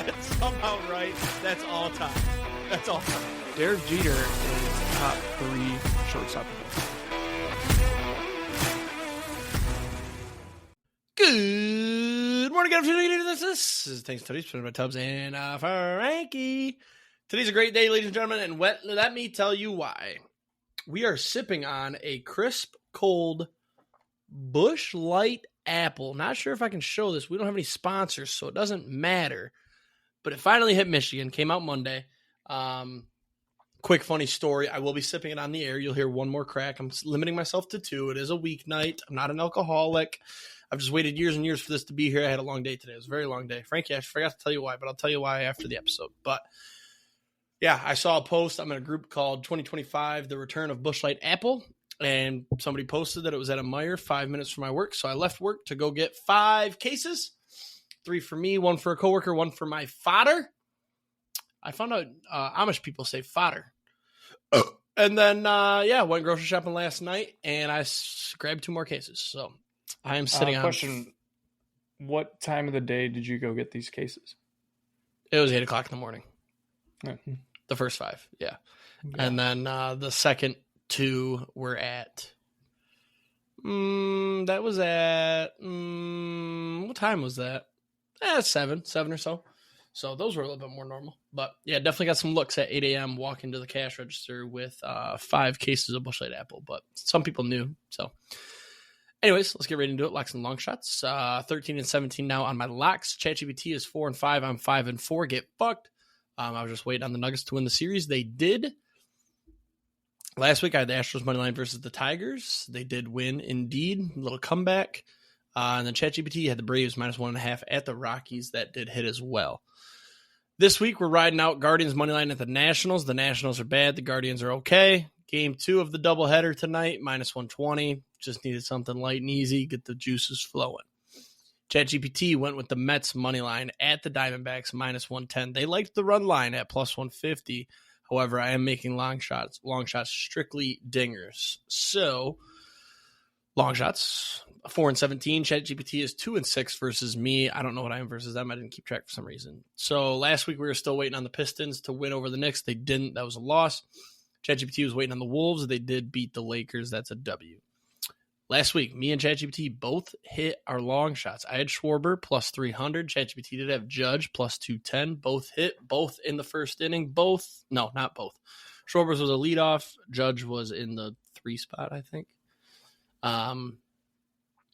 That's somehow right. That's all time. That's all time. Derek Jeter is top 3 shortstop. Good morning, good afternoon. This is Thanks to Today's Tubbs and Franke. Today's a great day, ladies and gentlemen, and let me tell you why. We are sipping on a crisp, cold Busch Light Apple. Not sure if I can show this. We don't have any sponsors, so it doesn't matter. But it finally hit Michigan. Came out Monday. Quick funny story. I will be sipping it on the air. You'll hear one more crack. I'm limiting myself to 2. It is a weeknight. I'm not an alcoholic. I've just waited years and years for this to be here. I had a long day today. It was a very long day. Frankie, I forgot to tell you why, but I'll tell you why after the episode. But yeah, I saw a post. I'm in a group called 2025, The Return of Busch Light Apple. And somebody posted that it was at a Meijer 5 minutes from my work. So I left work to go get 5 cases. 3 for me, 1 for a coworker, 1 for my fodder. I found out Amish people say fodder. And then, went grocery shopping last night, and I grabbed 2 more cases. So I am sitting on... Question, what time of the day did you go get these cases? It was 8 o'clock in the morning. Mm-hmm. The first 5, yeah. And then the second 2 were at... that was at... what time was that? 7 or so. So those were a little bit more normal. But yeah, definitely got some looks at 8 a.m. walking to the cash register with 5 cases of Busch Light Apple. But some people knew. So anyways, let's get right into it. Locks and Longshots. 13 and 17 now on my locks. ChatGPT is 4 and 5. I'm 5 and 4. Get fucked. I was just waiting on the Nuggets to win the series. They did. Last week I had the Astros Moneyline versus the Tigers. They did win indeed. A little comeback. And then ChatGPT had the Braves -1.5 at the Rockies. That did hit as well. This week, we're riding out Guardians Moneyline at the Nationals. The Nationals are bad. The Guardians are okay. Game 2 of the doubleheader tonight, -120. Just needed something light and easy. Get the juices flowing. ChatGPT went with the Mets Moneyline at the Diamondbacks, -110. They liked the run line at +150. However, I am making long shots strictly dingers. So... long shots, 4 and 17. ChatGPT is 2 and 6 versus me. I don't know what I am versus them. I didn't keep track for some reason. So last week we were still waiting on the Pistons to win over the Knicks. They didn't. That was a loss. ChatGPT was waiting on the Wolves. They did beat the Lakers. That's a W. Last week, me and ChatGPT both hit our long shots. I had Schwarber +300. ChatGPT did have Judge +210. Both hit, both in the first inning. No, not both. Schwarber's was a leadoff. Judge was in the 3 spot, I think.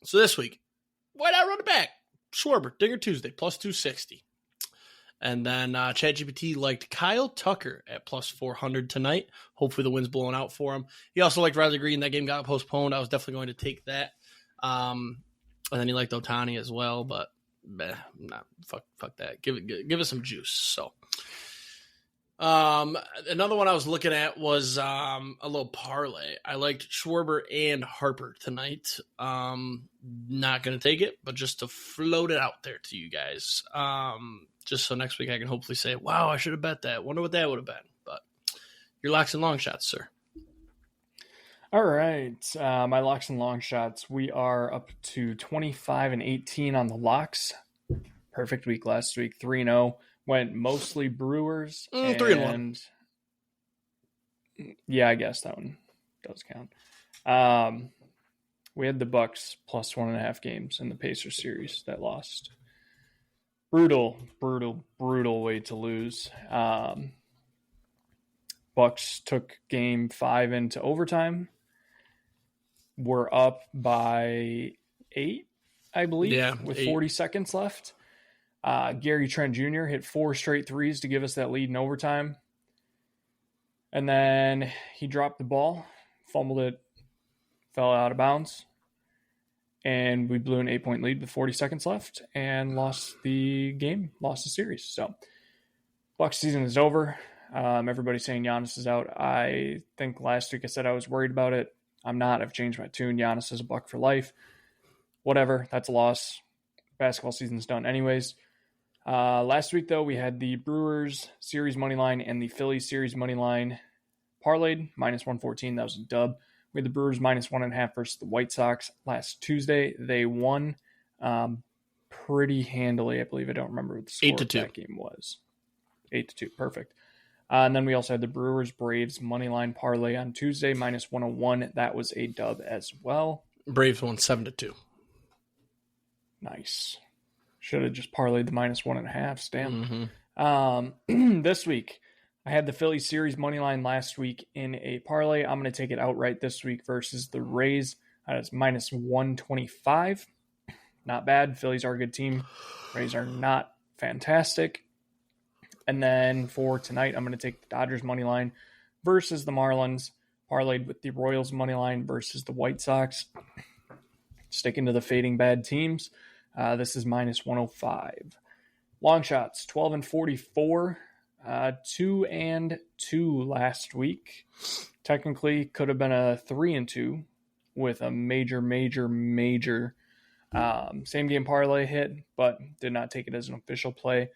So this week, why not run it back? Schwarber, Dinger Tuesday, +260. And then ChatGPT liked Kyle Tucker at +400 tonight. Hopefully the wind's blowing out for him. He also liked Riley Green. That game got postponed. I was definitely going to take that. And then he liked Ohtani as well, but fuck that. Give it some juice. So. Another one I was looking at was a little parlay. I liked Schwarber and Harper tonight. Not going to take it, but just to float it out there to you guys. Just so next week I can hopefully say, wow, I should have bet that. Wonder what that would have been. But your locks and long shots, sir. All right. My locks and long shots. We are up to 25 and 18 on the locks. Perfect week last week. 3-0. Went mostly Brewers. 3-1. Yeah, I guess that one does count. We had the Bucks +1.5 games in the Pacers series that lost. Brutal way to lose. Bucks took game 5 into overtime. We're up by 8, I believe, with 8. 40 seconds left. Gary Trent Jr. hit 4 straight threes to give us that lead in overtime. And then he dropped the ball, fumbled it, fell out of bounds. And we blew an 8-point lead with 40 seconds left and lost the game, lost the series. So Bucks season is over. Everybody's saying Giannis is out. I think last week I said I was worried about it. I'm not. I've changed my tune. Giannis is a Buck for life. Whatever. That's a loss. Basketball season's done anyways. Last week, though, we had the Brewers series money line and the Phillies series money line parlayed, -114. That was a dub. We had the Brewers -1.5 versus the White Sox last Tuesday. They won pretty handily. I believe. I don't remember what the score 8-2. of that game was. 8-2. Perfect. And then we also had the Brewers Braves moneyline parlay on Tuesday, -101. That was a dub as well. Braves won 7-2. Nice. Should have just parlayed the -1.5. Damn. Mm-hmm. This week, I had the Phillies series moneyline last week in a parlay. I'm going to take it outright this week versus the Rays. It's -125. Not bad. Phillies are a good team. Rays are not fantastic. And then for tonight, I'm going to take the Dodgers money line versus the Marlins, parlayed with the Royals money line versus the White Sox. Sticking to the fading bad teams. This is -105. Long shots, 12-44, 2-2 last week. Technically, could have been a 3-2 with a major same game parlay hit, but did not take it as an official play.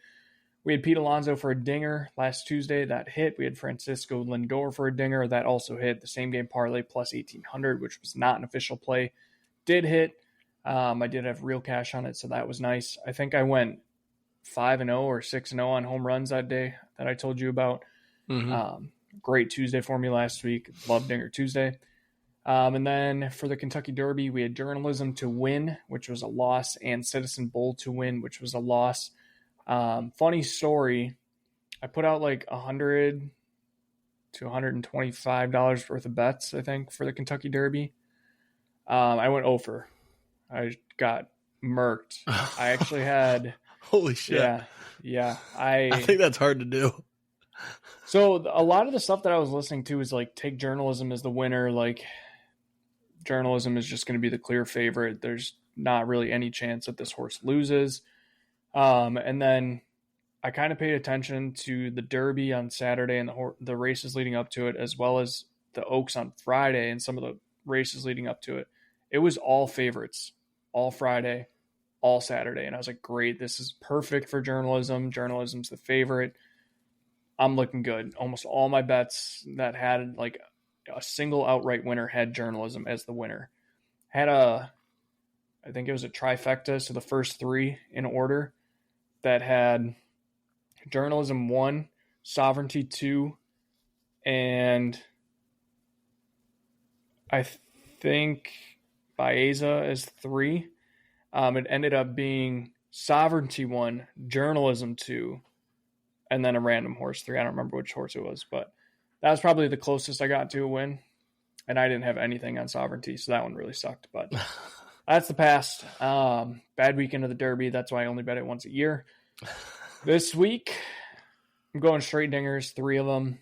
We had Pete Alonso for a dinger last Tuesday. That hit. We had Francisco Lindor for a dinger. That also hit. The same game parlay plus 1,800, which was not an official play, did hit. I did have real cash on it, so that was nice. I think I went 5-0 or 6-0 on home runs that day that I told you about. Mm-hmm. Great Tuesday for me last week. Love Dinger Tuesday. And then for the Kentucky Derby, we had Journalism to win, which was a loss, and Citizen Bowl to win, which was a loss. Funny story, I put out like $100 to $125 worth of bets, I think, for the Kentucky Derby. I went over. I got murked. I actually had... Holy shit. Yeah. I think that's hard to do. So a lot of the stuff that I was listening to is like, take Journalism as the winner. Like, Journalism is just going to be the clear favorite. There's not really any chance that this horse loses. And then I kind of paid attention to the Derby on Saturday and the races leading up to it, as well as the Oaks on Friday and some of the races leading up to it. It was all favorites, all Friday, all Saturday. And I was like, great, this is perfect for Journalism. Journalism's the favorite. I'm looking good. Almost all my bets that had like a single outright winner had Journalism as the winner. I think it was a trifecta, so the first three in order that had Journalism 1, Sovereignty 2, and I think Baeza as 3. It ended up being Sovereignty 1, Journalism 2, and then a random horse 3. I don't remember which horse it was, but that was probably the closest I got to a win. And I didn't have anything on Sovereignty, so that one really sucked. But that's the past. Bad weekend of the Derby. That's why I only bet it once a year. This week, I'm going straight dingers, 3 of them.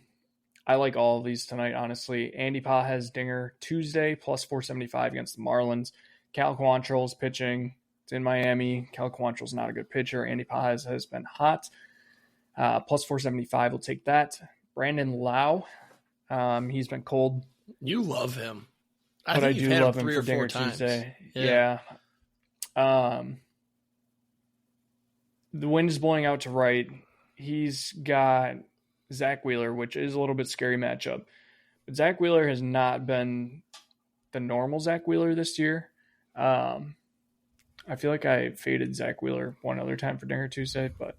I like all of these tonight, honestly. Andy Pa has dinger Tuesday, plus 475 against the Marlins. Cal Quantrill's pitching. It's in Miami. Cal Quantrill's not a good pitcher. Andy Pa has been hot. Plus 475, we'll take that. Brandon Lau, he's been cold. You love him. But I do love him for Dinger Tuesday. Yeah. The wind is blowing out to right. He's got Zach Wheeler, which is a little bit scary matchup. But Zach Wheeler has not been the normal Zach Wheeler this year. I feel like I faded Zach Wheeler one other time for Dinger Tuesday, but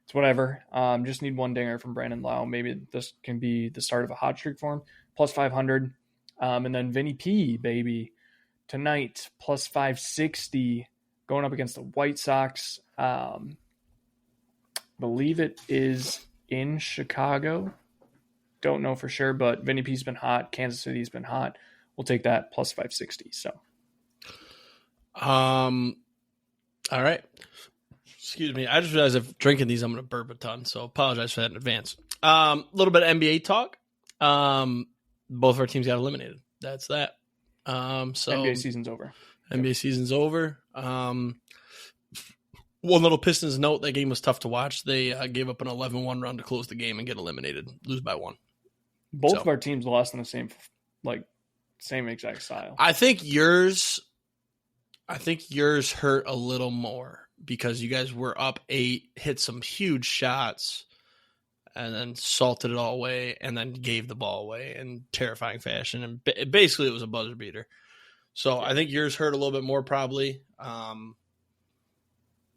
it's whatever. Just need one dinger from Brandon Lau. Maybe this can be the start of a hot streak for him. Plus 500. And then Vinny P, baby, tonight, plus 560, going up against the White Sox. Believe it is in Chicago. Don't know for sure, but Vinny P's been hot. Kansas City's been hot. We'll take that plus 560. So, all right. Excuse me. I just realized if drinking these, I'm going to burp a ton, so apologize for that in advance. A little bit of NBA talk. Both of our teams got eliminated. That's that. So NBA season's over. NBA season's over. One little Pistons note, that game was tough to watch. They gave up an 11-1 run to close the game and get eliminated, lose by 1. Both of our teams lost in the same exact style. I think yours hurt a little more because you guys were up 8, hit some huge shots, and then salted it all away, and then gave the ball away in terrifying fashion. And basically, it was a buzzer beater. So I think yours hurt a little bit more, probably.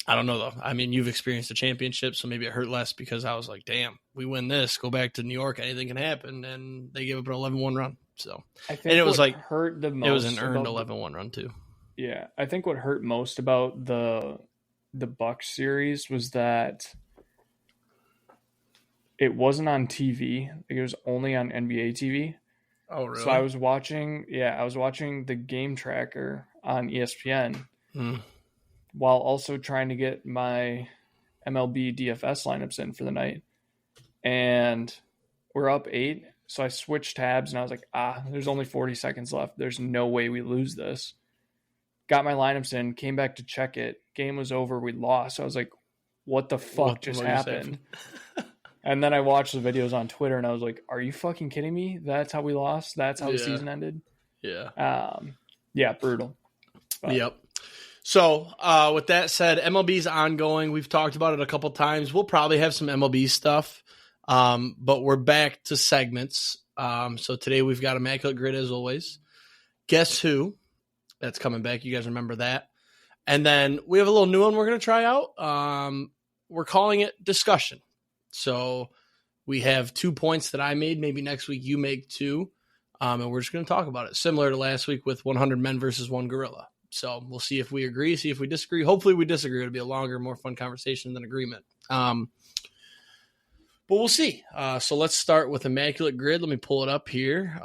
I don't know, though. I mean, you've experienced a championship, so maybe it hurt less because I was like, damn, we win this, go back to New York, anything can happen. And they gave up an 11-1 run. So, I think and it was like, hurt the most. It was an earned 11-1 run, too. Yeah. I think what hurt most about the Bucks series was that it wasn't on TV. It was only on NBA TV. Oh, really? So I was watching the game tracker on ESPN while also trying to get my MLB DFS lineups in for the night. And we're up 8. So I switched tabs and I was like, there's only 40 seconds left. There's no way we lose this. Got my lineups in, came back to check it. Game was over. We lost. So I was like, what the fuck just happened? And then I watched the videos on Twitter and I was like, are you fucking kidding me? That's how we lost? That's how the season ended? Yeah. Yeah, brutal. But. Yep. So with that said, MLB's ongoing. We've talked about it a couple times. We'll probably have some MLB stuff, but we're back to segments. So today we've got Immaculate Grid as always. Guess Who? That's coming back. You guys remember that. And then we have a little new one we're going to try out. We're calling it Discussion. So we have 2 points that I made. Maybe next week you make 2. And we're just going to talk about it. Similar to last week with 100 men versus 1 gorilla. So we'll see if we agree, see if we disagree. Hopefully we disagree. It'll be a longer, more fun conversation than agreement. But we'll see. So let's start with Immaculate Grid. Let me pull it up here.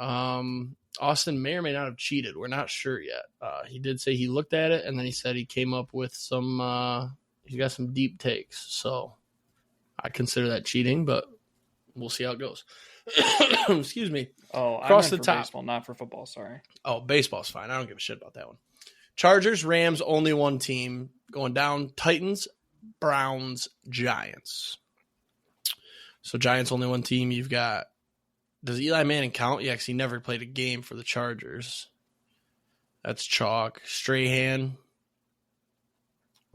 Austin may or may not have cheated. We're not sure yet. He did say he looked at it, and then he said he came up with some he's got some deep takes. So I consider that cheating, but we'll see how it goes. Excuse me. Oh, Across I meant the for top. baseball, not for football. Sorry. Oh, baseball's fine. I don't give a shit about that one. Chargers, Rams, only one team going down. Titans, Browns, Giants. So Giants, only one team. You've got, does Eli Manning count? Yeah, because he never played a game for the Chargers. That's chalk. Strahan.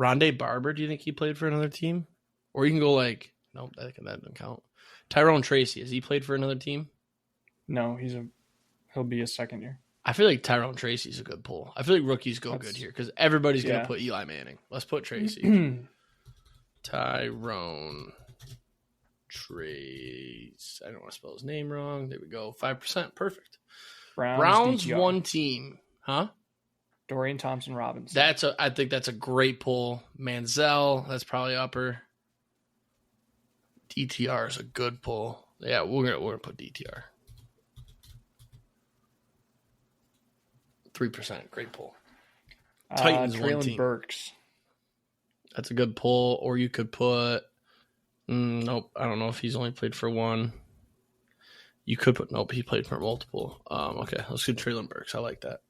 Rondé Barber, do you think he played for another team? Or you can go like, nope, that doesn't count. Tyrone Tracy, has he played for another team? No, he'll be a second year. I feel like Tyrone Tracy's a good pull. I feel like rookies go good here because everybody's going to put Eli Manning. Let's put Tracy. Tyrone Trace. I don't want to spell his name wrong. There we go. 5%. Perfect. Browns DTR. One team. Huh? Dorian Thompson-Robinson. I think that's a great pull. Manziel, that's probably upper. DTR is a good pull. Yeah, we're gonna put DTR. 3%. Great pull. Titans one team. Burks. That's a good pull. Or you could put nope. I don't know if he's only played for one. You could put nope, he played for multiple. Okay, let's do Traylon Burks. I like that.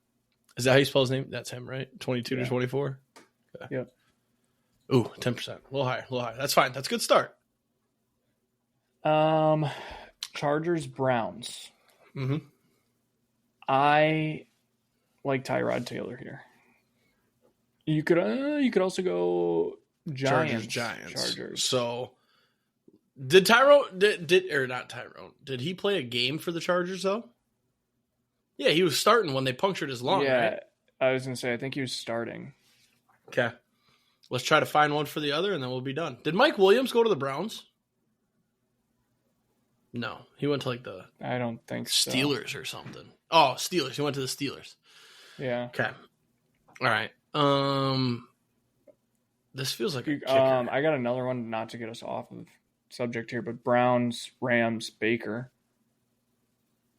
Is that how you spell his name? That's him, right? 22 to 24? Okay. Yep. Ooh, 10%. A little higher. That's fine. That's a good start. Chargers, Browns. Mm-hmm. I like Tyrod Taylor here. You could also go Giants. Chargers. So did Tyrone or not Tyrone? Did he play a game for the Chargers though? Yeah, he was starting when they punctured his lung. Yeah, right? I was gonna say I think he was starting. Okay, let's try to find one for the other, and then we'll be done. Did Mike Williams go to the Browns? No, he went to like the I don't think Steelers or something. Oh, Steelers. He went to the Steelers. Yeah. Okay. All right. This feels like a kicker. I got another one, not to get us off of subject here, but Browns, Rams, Baker.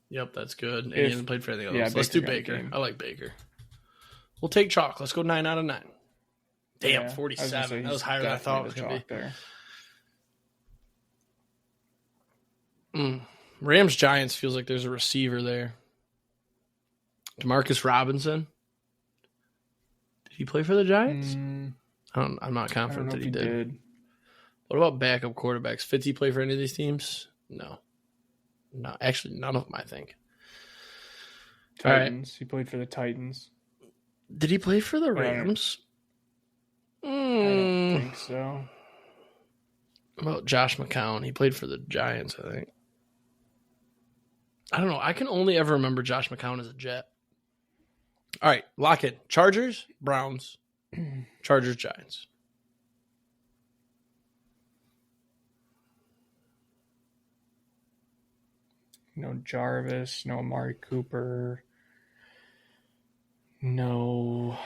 Yep, that's good. And he hasn't played for anything else. Yeah, let's do Baker. I like Baker. We'll take chalk. Let's go 9 out of 9. Damn, 47. That was higher than I thought it was going to be. Rams Giants feels like there's a receiver there. Demarcus Robinson. Did he play for the Giants? I'm not confident that he did. What about backup quarterbacks? Fitz he play for any of these teams? No. No, actually, none of them, I think. Titans. He played for the Titans. Did he play for the Rams? I don't think so. What about Josh McCown? He played for the Giants, I think. I don't know. I can only ever remember Josh McCown as a Jet. All right, lock it. Chargers, Browns, Chargers, Giants. No Jarvis. No Amari Cooper. No.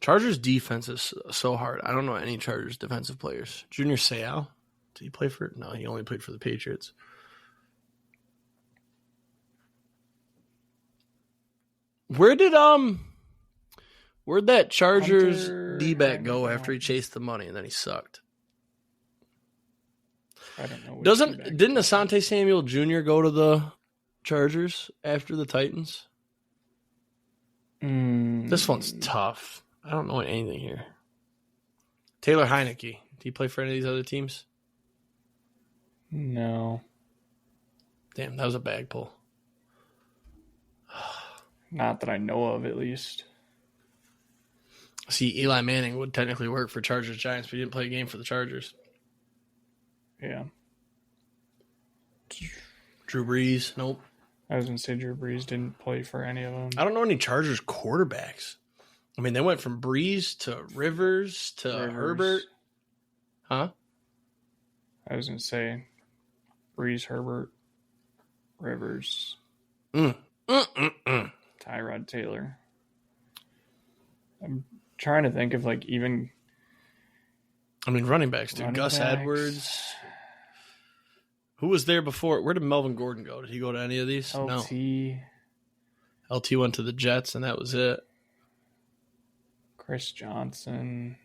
Chargers defense is so hard. I don't know any Chargers defensive players. Junior Seau, did he play for? No, he only played for the Patriots. Where'd that Chargers D-back go after he chased the money and then he sucked? I don't know. Didn't Asante Samuel Jr. go to the Chargers after the Titans? This one's tough. I don't know anything here. Taylor Heineke. Did he play for any of these other teams? No. Damn, that was a bag pull. Not that I know of, at least. See, Eli Manning would technically work for Chargers Giants, but he didn't play a game for the Chargers. Yeah. Drew Brees, nope. I was going to say Drew Brees didn't play for any of them. I don't know any Chargers quarterbacks. I mean, they went from Brees to Rivers to Herbert. Huh? I was going to say Brees, Herbert, Rivers, Tyrod Taylor. I'm trying to think of even. I mean, running backs, dude. Gus Edwards. Who was there before? Where did Melvin Gordon go? Did he go to any of these? LT. No. LT went to the Jets, and that was it. Chris Johnson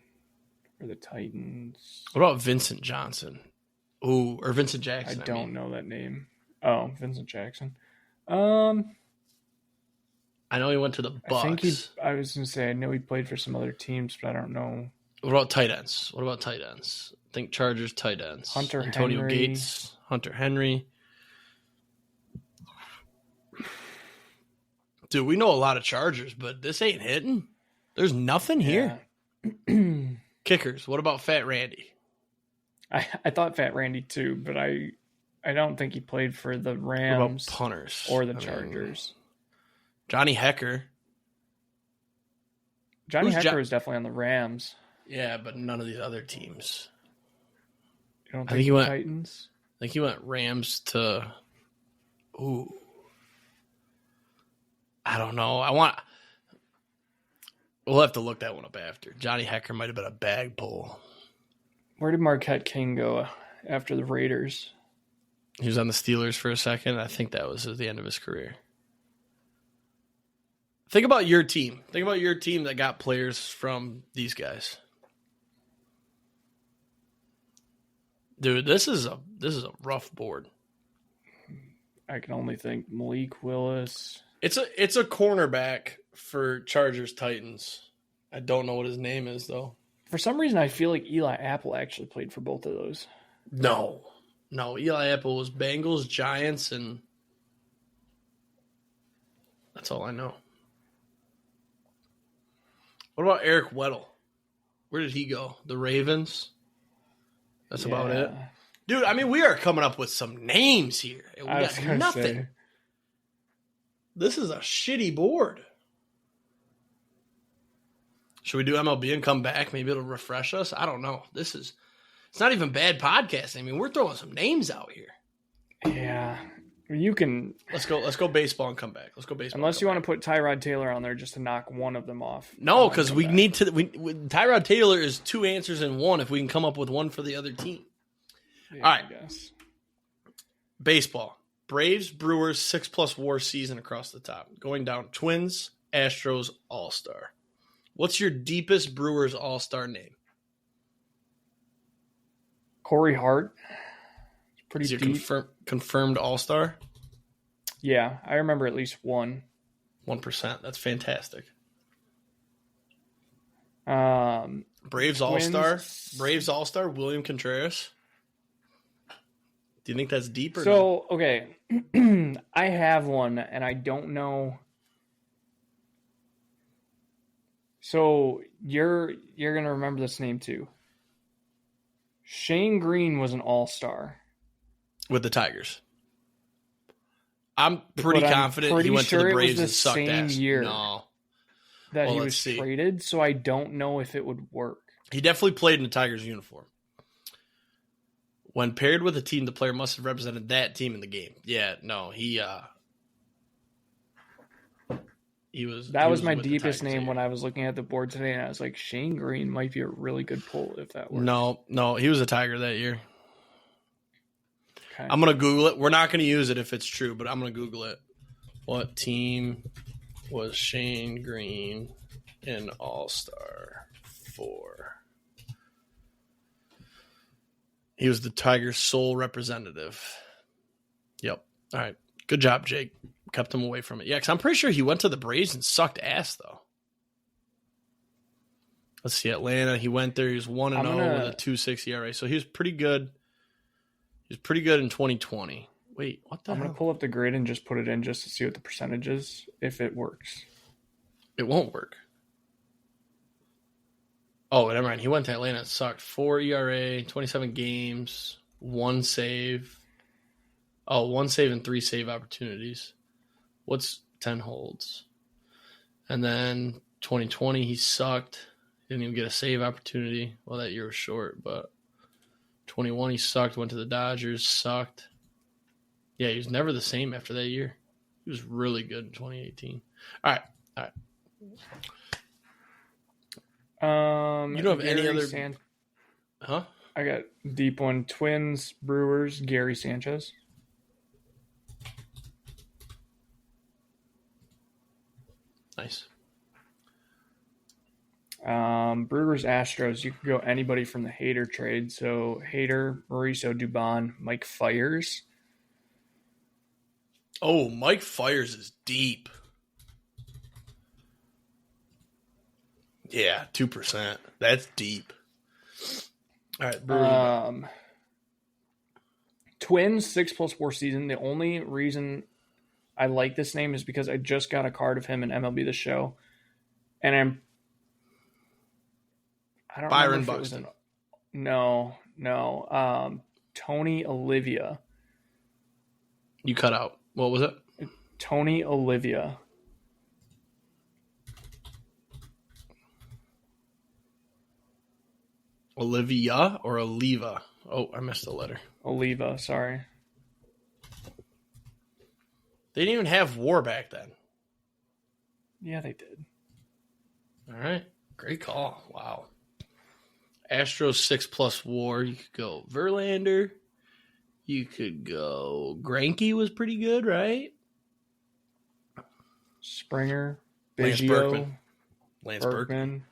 for the Titans. What about Vincent Johnson? Ooh, or Vincent Jackson. I don't know that name. Oh, Vincent Jackson. I know he went to the Bucks. I was going to say, I know he played for some other teams, but I don't know. What about tight ends? Think Chargers tight ends. Antonio Gates, Hunter Henry. Dude, we know a lot of Chargers, but this ain't hitting. There's nothing here. Kickers. What about Fat Randy? I thought Fat Randy too, but I don't think he played for the Rams. What about punters? Or the Chargers. Johnny Hecker. Johnny Hecker was definitely on the Rams. Yeah, but none of these other teams. You don't think he went Titans? I think he went Rams to. Ooh. I don't know. We'll have to look that one up after. Johnny Hecker might have been a bag pull. Where did Marquette King go after the Raiders? He was on the Steelers for a second. I think that was at the end of his career. Think about your team. Think about your team that got players from these guys. Dude, this is a rough board. I can only think Malik Willis. It's a cornerback for Chargers Titans. I don't know what his name is though. For some reason, I feel like Eli Apple actually played for both of those. No, Eli Apple was Bengals, Giants, and that's all I know. What about Eric Weddle? Where did he go? The Ravens? That's about it. Dude, I mean, we are coming up with some names here. We got nothing. This is a shitty board. Should we do MLB and come back? Maybe it'll refresh us. I don't know. It's not even bad podcasting. I mean, we're throwing some names out here. Yeah. You can. Let's go baseball and come back. Unless you want to put Tyrod Taylor on there just to knock one of them off. No, because we need to. Tyrod Taylor is two answers in one if we can come up with one for the other team. Yeah, all right. I guess. Baseball. Braves, Brewers, 6+ WAR season across the top. Going down. Twins, Astros, All-Star. What's your deepest Brewers All-Star name? Corey Hart. Pretty Is deep. Confirmed All-Star? Yeah, I remember at least one. 1%. That's fantastic. Braves All-Star, William Contreras. Do you think that's deep or so, no? Okay. I have one, and I don't know. So, you're going to remember this name, too. Shane Green was an all-star. With the Tigers. I'm pretty confident he went to the Braves and sucked ass. Year no. That he was traded, so I don't know if it would work. He definitely played in the Tigers uniform. When paired with a team, the player must have represented that team in the game. Yeah, no, he was. That was my with the deepest Tigers name that when year. I was looking at the board today, and I was like, Shane Green might be a really good pull if that works. No, he was a Tiger that year. Okay. I'm going to Google it. We're not going to use it if it's true, but I'm going to Google it. What team was Shane Green in All-Star for? He was the Tigers' sole representative. Yep. All right. Good job, Jake. Kept him away from it. Yeah, because I'm pretty sure he went to the Braves and sucked ass, though. Let's see. Atlanta, he went there. He was 1-0 with a 2.6 ERA. So he was pretty good. He was pretty good in 2020. Wait, what the hell? I'm going to pull up the grid and just put it in just to see what the percentage is, if it works. It won't work. Oh, never mind. He went to Atlanta. It sucked. 4 ERA, 27 games, 1 save. Oh, 1 save and 3 save opportunities. What's 10 holds? And then 2020, he sucked. Didn't even get a save opportunity. Well, that year was short, but 21, he sucked. Went to the Dodgers, sucked. Yeah, he was never the same after that year. He was really good in 2018. All right. You don't have any other... Huh? I got deep one. Twins, Brewers, Gary Sanchez. Nice. Brewers, Astros. You could go anybody from the Hader trade. So Hader, Mauricio Dubon, Mike Fiers. Oh, Mike Fiers is deep. Yeah, 2%. That's deep. All right, Brewers. Twins 6+ WAR season. The only reason I like this name is because I just got a card of him in MLB The Show, and I don't Byron remember if Buxton. No. Tony Olivia. You cut out. What was it? Tony Olivia. Olivia or Oliva? Oh, I missed a letter. Oliva, sorry. They didn't even have WAR back then. Yeah, they did. All right. Great call. Wow. Astros 6+ WAR. You could go Verlander. You could go Greinke was pretty good, right? Springer. Lance Biggio. Berkman. Lance Berkman.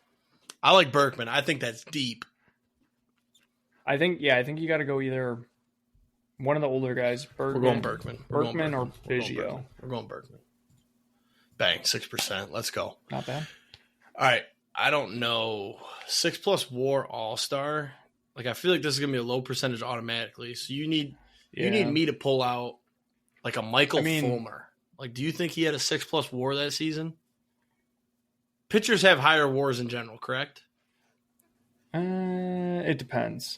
I like Berkman. I think that's deep. I think you got to go either one of the older guys. We're going Berkman. Berkman or Biggio. We're going Berkman. Bang, 6%. Let's go. Not bad. All right. I don't know. 6+ WAR All-Star. Like, I feel like this is going to be a low percentage automatically. So you need me to pull out like a Michael Fulmer. Like, do you think he had a 6+ WAR that season? Pitchers have higher WARs in general, correct? It depends.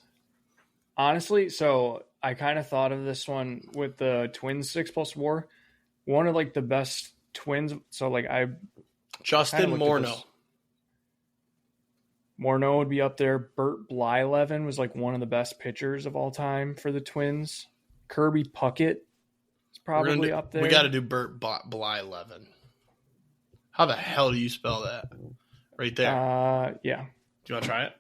Honestly, so I kind of thought of this one with the Twins 6+ WAR. One of like the best Twins. So like Justin Morneau. Morneau would be up there. Bert Blyleven was like one of the best pitchers of all time for the Twins. Kirby Puckett is probably up there. We got to do Bert Blyleven. How the hell do you spell that? Right there. Yeah. Do you want to try it?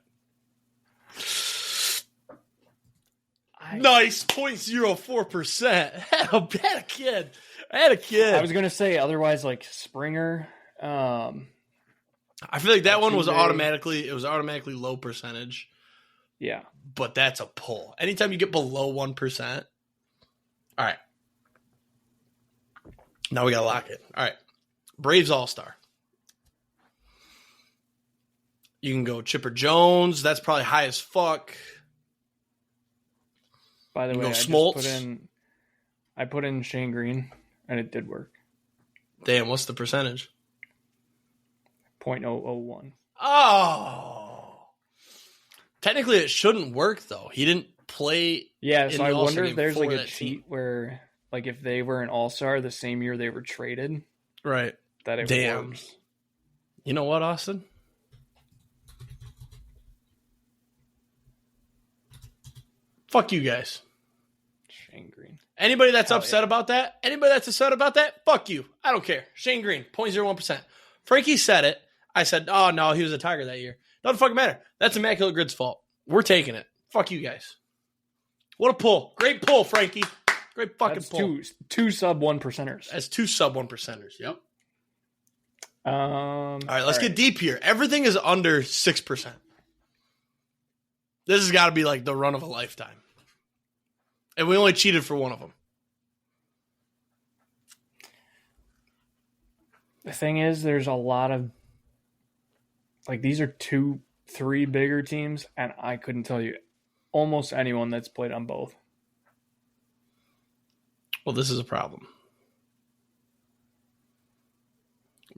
Nice, 0.04%. Had a kid. I was going to say otherwise like Springer. I feel like that one was automatically low percentage. Yeah. But that's a pull. Anytime you get below 1%. All right. Now we got to lock it. All right. Braves All-Star. You can go Chipper Jones. That's probably high as fuck. By the way, I put in Shane Green, and it did work. Damn, what's the percentage? 0.001. Oh. Technically, it shouldn't work, though. He didn't play. Yeah, so I wonder if there's like a cheat team where, like, if they were an All-Star the same year they were traded. Right. That it Damn. works. You know what, Austin? Fuck you guys. Shane Green. Anybody that's upset about that, fuck you. I don't care. Shane Green, 0.01%. Frankie said it. I said, oh, no, he was a Tiger that year. Doesn't fucking matter. That's Immaculate Grid's fault. We're taking it. Fuck you guys. What a pull. Great pull, Frankie. Great fucking pull. Two sub 1%ers. That's 2 sub 1%ers. Yep. All right, let's get deep here. Everything is under 6%. This has got to be like the run of a lifetime. And we only cheated for one of them. The thing is, there's a lot of, like, these are 2-3 bigger teams, and I couldn't tell you almost anyone that's played on both. Well, this is a problem.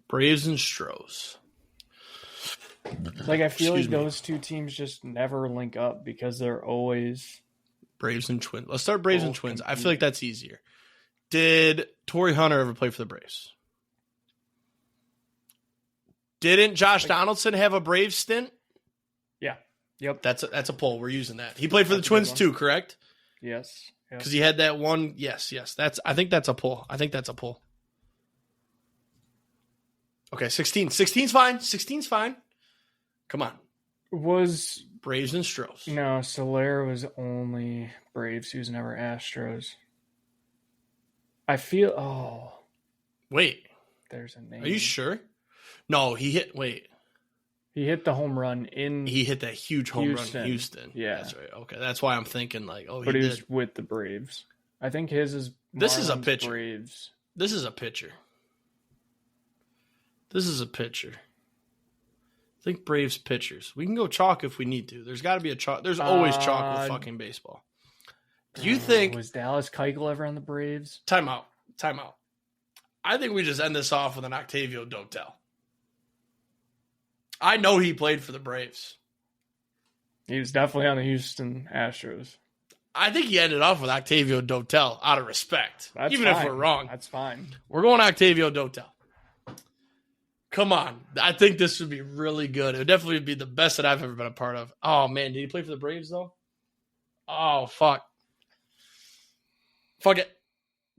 Braves and Stros. Like, I feel like those two teams just never link up because they're always Braves and Twins. Let's start Braves and Twins. I feel like that's easier. Did Torrey Hunter ever play for the Braves? Didn't Josh Donaldson have a Braves stint? Yeah. Yep. That's a poll. We're using that. He played for the Twins too, correct? Yes. Because he had that one. Yes. I think that's a pull. Okay, 16. 16's fine. 16's fine. Come on. Was Braves and Stros. No, Soler was only Braves. He was never Astros. I feel. Wait. There's a name. Are you sure? No, he hit. Wait. He hit the home run in. He hit that huge home run in Houston. Yeah, that's right. Okay, that's why I'm thinking like, but he was with the Braves. I think his is. This is a pitcher. Braves. This is a pitcher. Think Braves pitchers. We can go chalk if we need to. There's got to be a chalk. There's always chalk with fucking baseball. Do you think was Dallas Keuchel ever on the Braves? Time out. I think we just end this off with an Octavio Dotel. I know he played for the Braves. He was definitely on the Houston Astros. I think he ended off with Octavio Dotel out of respect. That's even fine. If we're wrong. That's fine. We're going Octavio Dotel. Come on. I think this would be really good. It would definitely be the best that I've ever been a part of. Oh, man. Did he play for the Braves, though? Oh, fuck. Fuck it.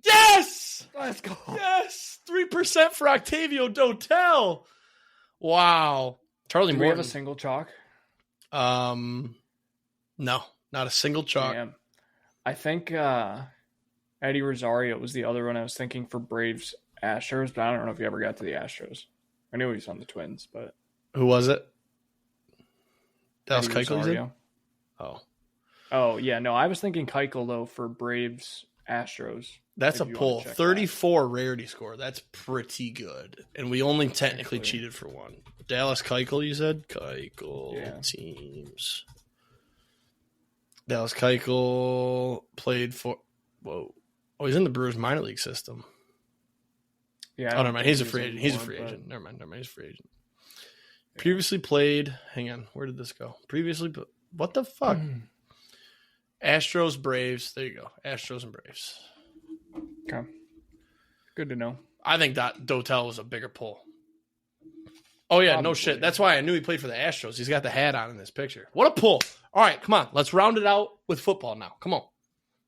Yes! Let's go. Yes! 3% for Octavio Dotel. Wow. Charlie Do Morton. we have a single chalk? No, not a single chalk. Damn. I think Eddie Rosario was the other one I was thinking for Braves Astros, but I don't know if he ever got to the Astros. I knew he was on the Twins, but who was it? Dallas Eddie Keuchel. Oh yeah, no, I was thinking Keuchel though for Braves Astros. That's a pull. 34 rarity score. That's pretty good. And we only technically cheated for one. Dallas Keuchel, you said? Keuchel teams. Dallas Keuchel played for... Whoa. Oh, he's in the Brewers minor league system. Yeah. Oh, never mind. He's a free agent. He's a free agent. Never mind. He's a free agent. Yeah. Previously played... Hang on. Where did this go? Previously... What the fuck? Astros, Braves. There you go. Astros and Braves. Okay. Good to know. I think that Dotel was a bigger pull. Oh, yeah. Probably. No shit. That's why I knew he played for the Astros. He's got the hat on in this picture. What a pull. All right. Come on. Let's round it out with football now. Come on.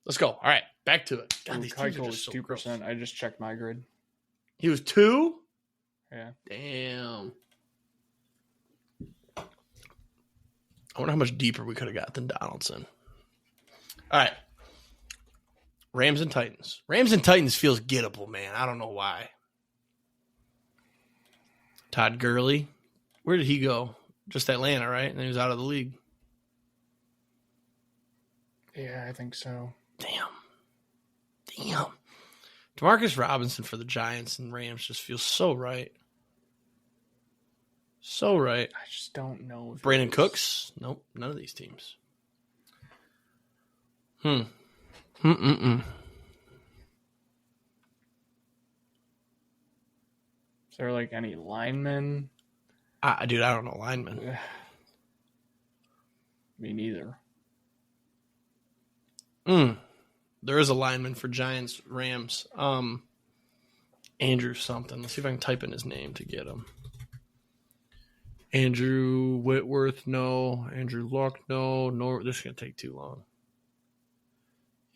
Let's go. All right. Back to it. God, these teams are just so 2%. Gross. I just checked my grid. He was 2? Yeah. Damn. I wonder how much deeper we could have got than Donaldson. All right. Rams and Titans. Rams and Titans feels gettable, man. I don't know why. Todd Gurley. Where did he go? Just Atlanta, right? And he was out of the league. Yeah, I think so. Damn. Demarcus Robinson for the Giants and Rams just feels so right. So right. I just don't know. If Brandon Cooks? Nope. None of these teams. Is there like any linemen? Dude, I don't know linemen. Me neither. There is a lineman for Giants, Rams. Andrew something. Let's see if I can type in his name to get him. Andrew Whitworth, no. Andrew Luck, no. This is going to take too long.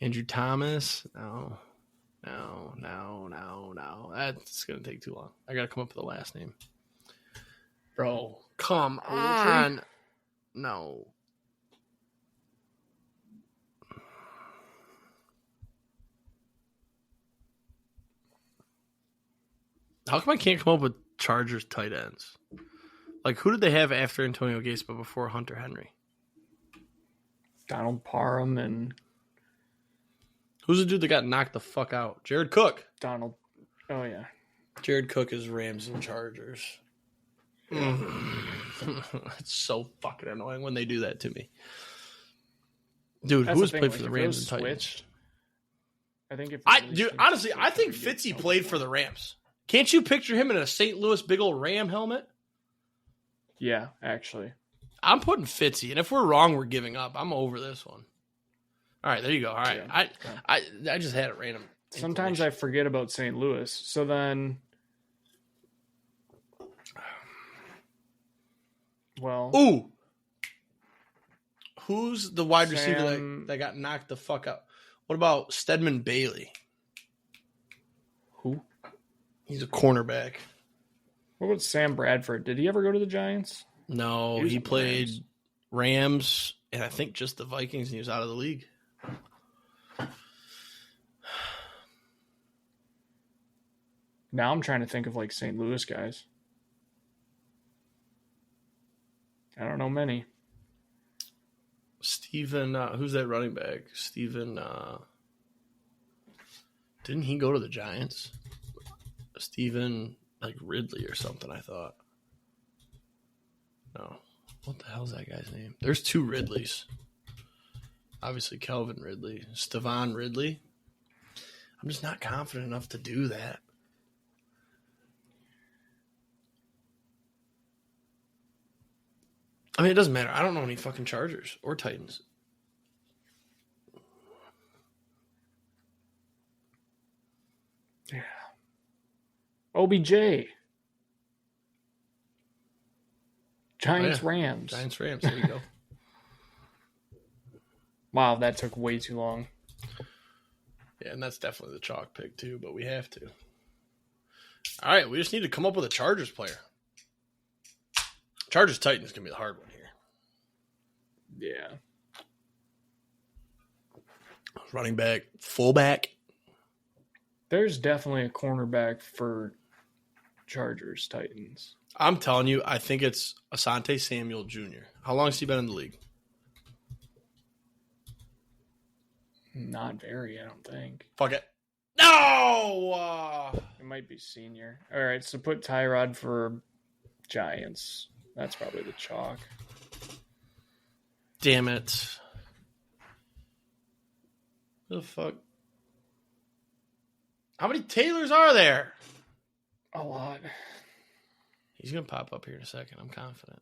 Andrew Thomas. No. That's going to take too long. I got to come up with the last name. Bro, come on. No. How come I can't come up with Chargers tight ends? Like, who did they have after Antonio Gates but before Hunter Henry? Donald Parham and... Who's the dude that got knocked the fuck out? Jared Cook. Oh, yeah. Jared Cook is Rams and Chargers. It's so fucking annoying when they do that to me. Dude, who has played for the Rams and Titans? I think if honestly, I think Fitzy played for the Rams. Can't you picture him in a St. Louis big old Ram helmet? Yeah, actually. I'm putting Fitzy, and if we're wrong, we're giving up. I'm over this one. All right, there you go. All right, yeah. I just had it random. Sometimes I forget about St. Louis. So then, well, ooh, who's the wide receiver that got knocked the fuck out? What about Stedman Bailey? Who? He's a cornerback. What about Sam Bradford? Did he ever go to the Giants? No, he played Rams and I think just the Vikings, and he was out of the league. Now I'm trying to think of like St. Louis guys. I don't know many. Steven, who's that running back? Steven, didn't he go to the Giants? Steven, like Ridley or something, I thought. No. What the hell's that guy's name? There's two Ridleys. Obviously, Calvin Ridley. Stevan Ridley. I'm just not confident enough to do that. I mean, it doesn't matter. I don't know any fucking Chargers or Titans. Yeah. OBJ. Giants, Rams. Giants, Rams. There you go. Wow, that took way too long. Yeah, and that's definitely the chalk pick, too, but we have to. All right, we just need to come up with a Chargers player. Chargers-Titans is going to be the hard one here. Yeah. Running back, fullback. There's definitely a cornerback for Chargers, Titans. I'm telling you, I think it's Asante Samuel Jr. How long has he been in the league? Not very, I don't think. Fuck it. No! It might be senior. All right, so put Tyrod for Giants. That's probably the chalk. Damn it. What the fuck? How many Taylors are there? A lot. He's going to pop up here in a second. I'm confident.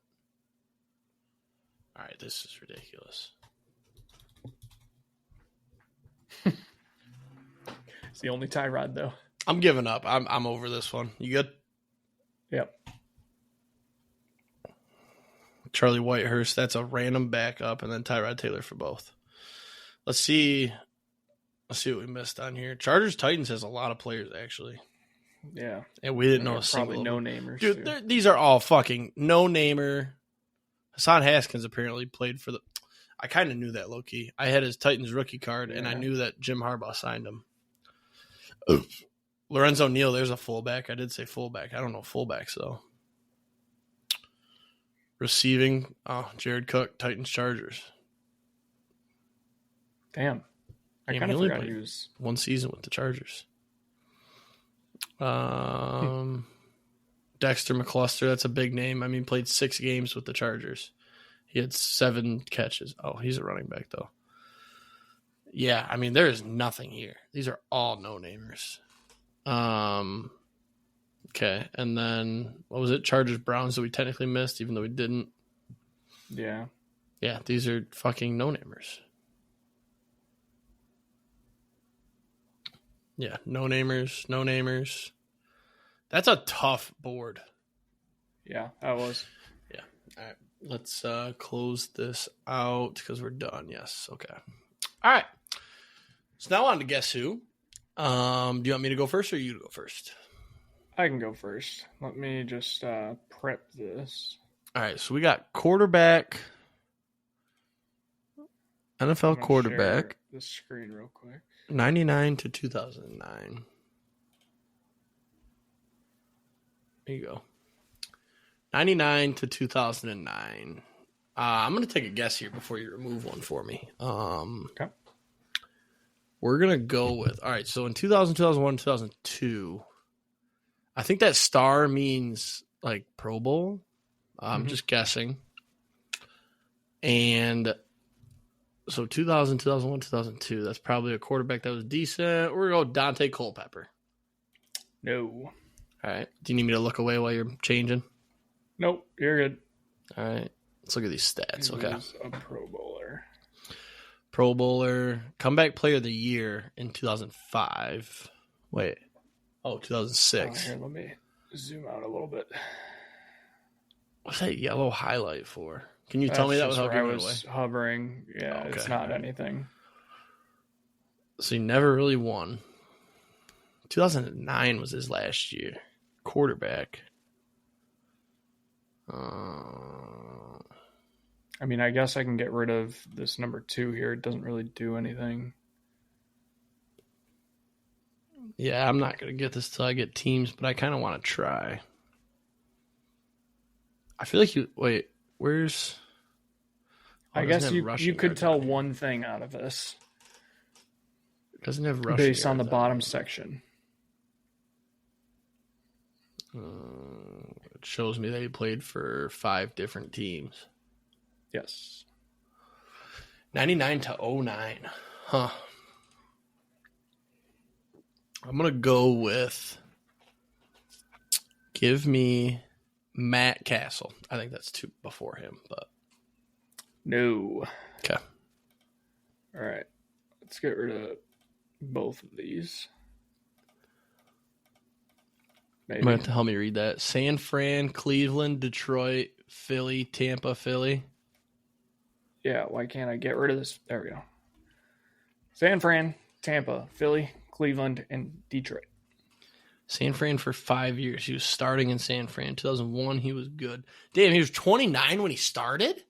All right, this is ridiculous. It's the only Tyrod, though. I'm giving up. I'm over this one. You good? Yep. Charlie Whitehurst, that's a random backup, and then Tyrod Taylor for both. Let's see what we missed on here. Chargers Titans has a lot of players, actually. Yeah. And we didn't know a single. Probably no-namers. Dude, these are all fucking no-namer. Hassan Haskins apparently played for the... I kind of knew that, low-key. I had his Titans rookie card, and I knew that Jim Harbaugh signed him. Lorenzo Neal, there's a fullback. I did say fullback. I don't know fullbacks, though. Receiving, Jared Cook, Titans Chargers. Damn. I kind of forgot he was... one season with the Chargers. Dexter McCluster, that's a big name. I mean, played 6 games with the Chargers. He had 7 catches. Oh, he's a running back, though. Yeah, I mean, there is nothing here. These are all no-namers. Okay, and then, what was it? Chargers Browns that we technically missed, even though we didn't. Yeah. Yeah, these are fucking no-namers. Yeah, no-namers. That's a tough board. Yeah, that was. Yeah. All right. Let's close this out because we're done. Yes. Okay. All right. So now on to Guess Who. Do you want me to go first or you to go first? I can go first. Let me just prep this. All right, so we got quarterback, NFL quarterback. The screen real quick. 99 to 2009. There you go. 99 to 2009. I'm going to take a guess here before you remove one for me. Okay. We're going to go with, all right, so in 2000, 2001, 2002, I think that star means like Pro Bowl. I'm just guessing. And so 2000, 2001, 2002, that's probably a quarterback that was decent. We're going to go Dante Culpepper. No. All right. Do you need me to look away while you're changing? Nope, you're good. All right. Let's look at these stats. Okay. A Pro Bowler. Pro Bowler. Comeback Player of the Year in 2005. Wait. Oh, 2006. Here, let me zoom out a little bit. What's that yellow highlight for? Can you tell me that without giving it away? I was hovering. Yeah, okay. It's not anything. So he never really won. 2009 was his last year. Quarterback. I mean, I guess I can get rid of this number 2 here. It doesn't really do anything. Yeah, I'm not going to get this till I get teams, but I kind of want to try. I feel like you... Wait, where's... I guess you could tell one thing out of this. It doesn't have rushing based on the yards bottom section. It shows me that he played for 5 different teams. Yes. 99 to 09. Huh. I'm going to go with... Give me Matt Castle. I think that's 2 before him, but... No. Okay. All right. Let's get rid of both of these. Maybe. You might have to help me read that. San Fran, Cleveland, Detroit, Philly, Tampa, Philly. Yeah, why can't I get rid of this? There we go. San Fran, Tampa, Philly, Cleveland, and Detroit. San Fran for 5 years. He was starting in San Fran. 2001, he was good. Damn, he was 29 when he started?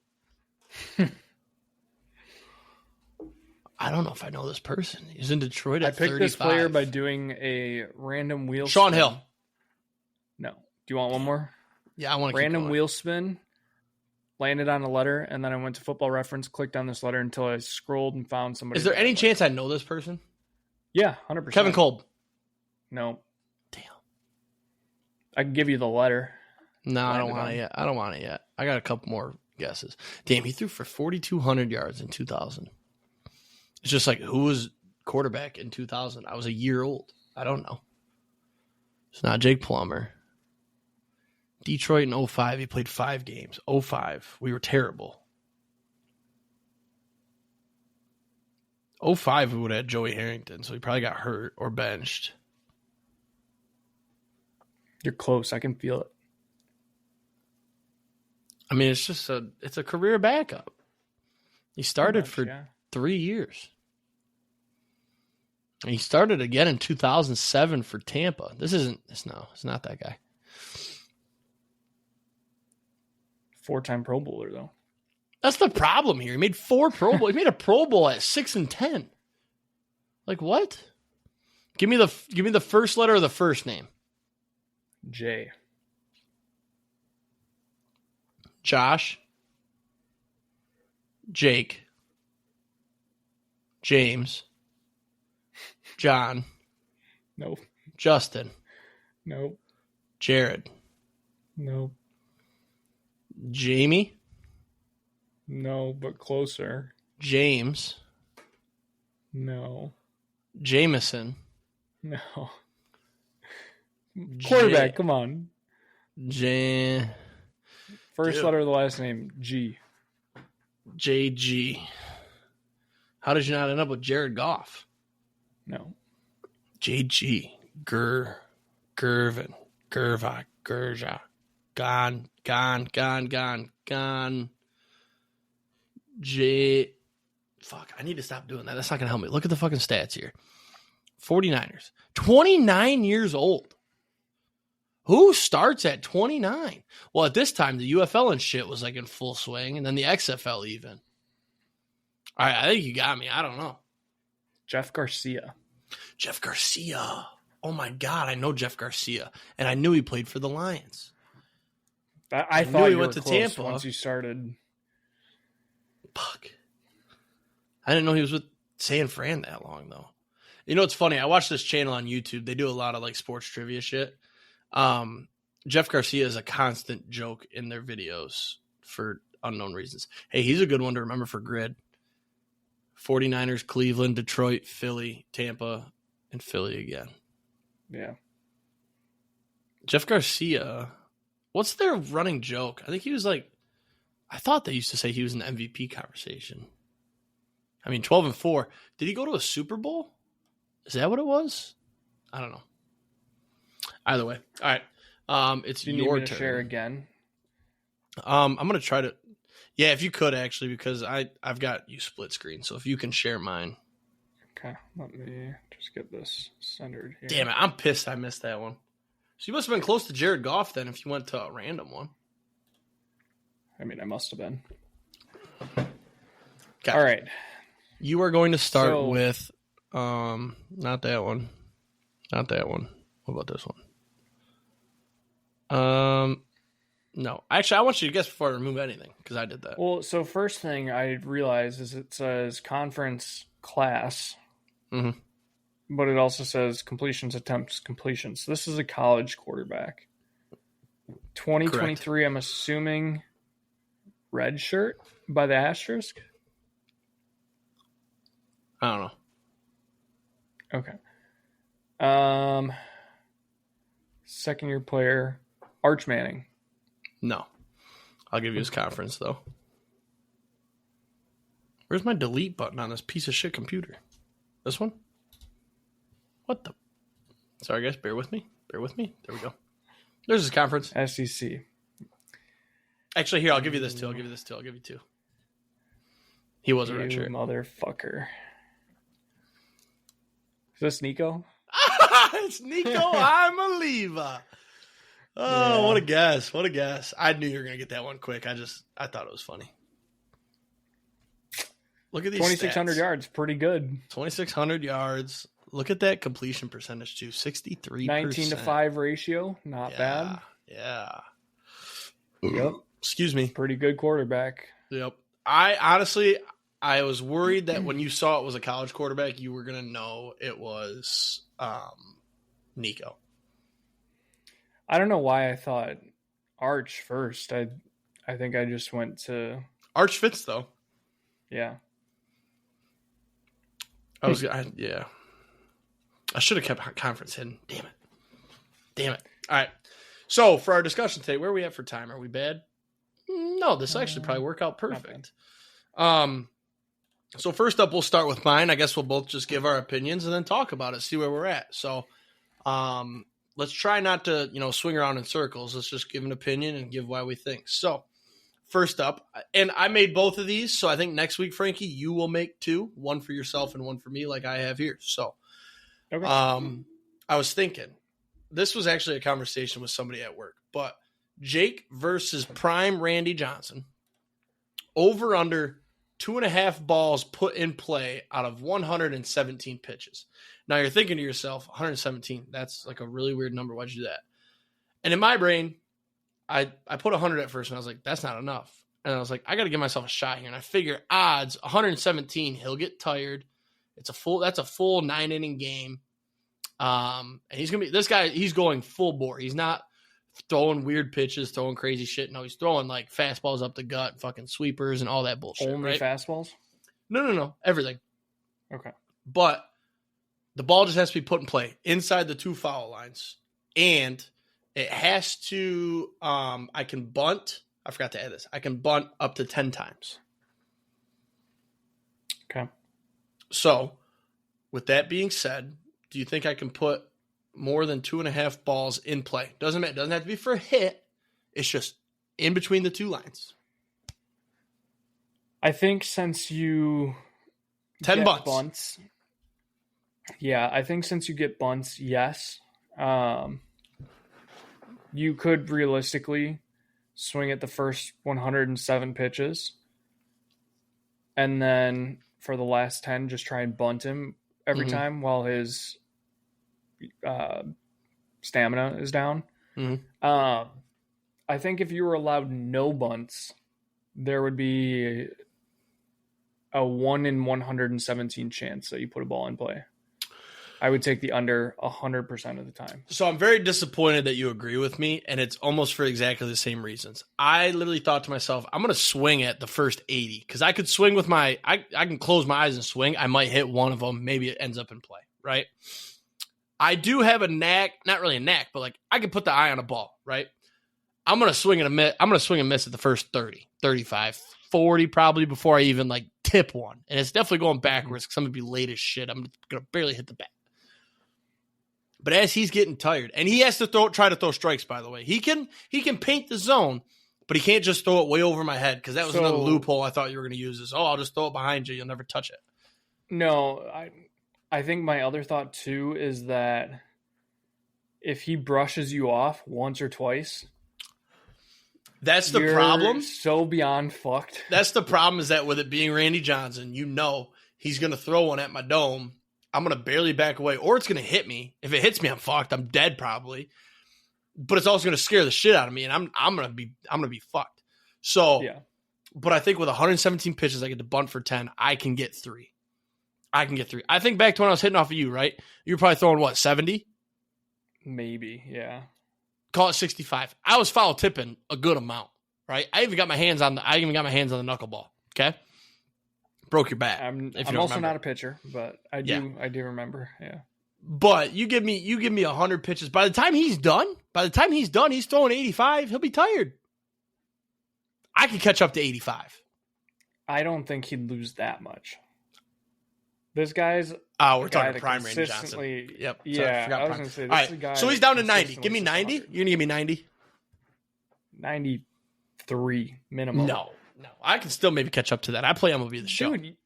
I don't know if I know this person. He's in Detroit at 35. I picked this player by doing a random wheel Sean spin. Hill. No. Do you want one more? Yeah, I want to Random wheel spin, landed on a letter, and then I went to Football Reference, clicked on this letter until I scrolled and found somebody. Is there any chance I know this person? Yeah, 100%. Kevin Kolb. No. Damn. I can give you the letter. No, I don't want it yet. I don't want it yet. I got a couple more guesses. Damn, he threw for 4,200 yards in 2000. It's just like, who was quarterback in 2000? I was a year old. I don't know. It's not Jake Plummer. Detroit in 05, he played 5 games. 05, we were terrible. 05, we would have had Joey Harrington, so he probably got hurt or benched. You're close. I can feel it. I mean, it's a career backup. He started for 3 years. And he started again in 2007 for Tampa. It's not that guy. 4-time Pro Bowler, though. That's the problem here. He made 4 Pro Bowl. He made a Pro Bowl at 6 and 10. Like what? Give me the first letter of the first name. J. Josh. Jake. James. John. Nope. Justin. Nope. Jared. Nope. Jamie. No, but closer. James. No. Jameson. No. Quarterback, come on. First letter of the last name, G. JG. How did you not end up with Jared Goff? No. JG. Gervin. Gerva. Gerja. Gone. J. Fuck, I need to stop doing that. That's not going to help me. Look at the fucking stats here. 49ers. 29 years old. Who starts at 29? Well, at this time, the UFL and shit was like in full swing, and then the XFL even. All right, I think you got me. I don't know. Jeff Garcia. Jeff Garcia. Oh, my God. I know Jeff Garcia, and I knew he played for the Lions. I thought he went to Tampa once you started. Fuck. I didn't know he was with San Fran that long, though. You know, it's funny. I watched this channel on YouTube. They do a lot of like sports trivia shit. Jeff Garcia is a constant joke in their videos for unknown reasons. Hey, he's a good one to remember for Grid. 49ers, Cleveland, Detroit, Philly, Tampa, and Philly again. Yeah. Jeff Garcia, what's their running joke? I think he was like, I thought they used to say he was in the MVP conversation. I mean, 12-4. Did he go to a Super Bowl? Is that what it was? I don't know. Either way. All right. It's Do you your need me to turn. share again? I'm going to try to. Yeah, if you could, actually, because I've got you split screen. So if you can share mine. Okay. Let me just get this centered here. Damn it. I'm pissed I missed that one. So you must have been close to Jared Goff then if you went to a random one. I mean, I must have been. Okay. All right. You are going to start with not that one. Not that one. What about this one? No. Actually, I want you to guess before I remove anything because I did that. Well, so first thing I realized is it says conference class, but it also says completions, attempts, completions. So this is a college quarterback. 2023, correct. I'm assuming red shirt by the asterisk. I don't know. Okay. Second year player, Arch Manning. No. I'll give you his conference, though. Where's my delete button on this piece of shit computer? This one? What the? Sorry, guys. Bear with me. There we go. There's his conference. SEC. Actually, here, I'll give you this, too. I'll give you two. He was a red shirt. Motherfucker. Is this Nico? It's Nico. I'm a Leva. Oh, yeah. What a guess. I knew you were going to get that one quick. I thought it was funny. Look at these 2,600 stats. yards. Pretty good. 2,600 yards. Look at that completion percentage, too. 63%. 19-5 ratio. Not bad. Yeah. Yep. Excuse me. Pretty good quarterback. Yep. I was worried that when you saw it was a college quarterback, you were going to know it was Nico. I don't know why I thought Arch first. I think I just went to Arch fits though. Yeah. I should have kept conference hidden. Damn it. All right. So for our discussion today, where are we at for time? Are we bad? No, this actually probably work out perfect. So first up, we'll start with mine. I guess we'll both just give our opinions and then talk about it, see where we're at. So let's try not to, swing around in circles. Let's just give an opinion and give why we think. So first up, and I made both of these, so I think next week, Frankie, you will make two, one for yourself and one for me like I have here. So okay. I was thinking, this was actually a conversation with somebody at work, but Jake versus prime Randy Johnson, over under 2.5 balls put in play out of 117 pitches. Now you're thinking to yourself, 117, that's like a really weird number. Why'd you do that? And in my brain, I put 100 at first and I was like, that's not enough. And I was like, I got to give myself a shot here. And I figure odds 117, he'll get tired. That's a full 9-inning game. And he's going to be, this guy, he's going full bore. He's not throwing weird pitches, throwing crazy shit. No, he's throwing like fastballs up the gut, fucking sweepers and all that bullshit. Only right? Fastballs? No. Everything. Okay. But the ball just has to be put in play inside the 2 foul lines. And it has to, I can bunt. I forgot to add this. I can bunt up to 10 times. Okay. So with that being said, do you think I can put more than 2.5 balls in play? Doesn't matter. Doesn't have to be for a hit. It's just in between the 2 lines. I think since you 10 get bunts. Yeah, I think since you get bunts, yes. You could realistically swing at the first 107 pitches. And then for the last 10, just try and bunt him every time while his stamina is down. I think if you were allowed no bunts, there would be a 1 in 117 chance that you put a ball in play. I would take the under 100% of the time. So I'm very disappointed that you agree with me, and it's almost for exactly the same reasons. I literally thought to myself, I'm going to swing at the first 80 because I could swing with my I can close my eyes and swing. I might hit one of them. Maybe it ends up in play, right? I do have a knack, not really a knack, but like I can put the eye on a ball, right? I'm going to swing and miss. I'm going to swing and miss at the first 30, 35, 40 probably before I even like tip one. And it's definitely going backwards because I'm going to be late as shit. I'm going to barely hit the bat. But as he's getting tired, and he has to try to throw strikes, by the way. He can paint the zone, but he can't just throw it way over my head because that was another loophole I thought you were going to use is, I'll just throw it behind you. You'll never touch it. No, I think my other thought, too, is that if he brushes you off once or twice, that's the problem. So beyond fucked. That's the problem is that with it being Randy Johnson, he's going to throw one at my dome. I'm going to barely back away, or it's going to hit me. If it hits me, I'm fucked. I'm dead probably. But it's also going to scare the shit out of me, and I'm going to be fucked. So, yeah. But I think with 117 pitches, I get to bunt for 10. I can get 3. I think back to when I was hitting off of you, right? You were probably throwing 70? Maybe, yeah. Call it 65. I was foul tipping a good amount, right? I even got my hands on the knuckleball. Okay. Broke your bat. I'm also not a pitcher, but I do remember. Yeah. But you give me 100 pitches. By the time he's done, he's throwing 85. He'll be tired. I could catch up to 85. I don't think he'd lose that much. This guy's we're talking prime Randy Johnson. Yep. Yeah. I was going to say this guy. So he's down to 90. Give me 90. You're going to give me 90? 93 minimum. No, I can still maybe catch up to that. I play MLB The Show. Dude,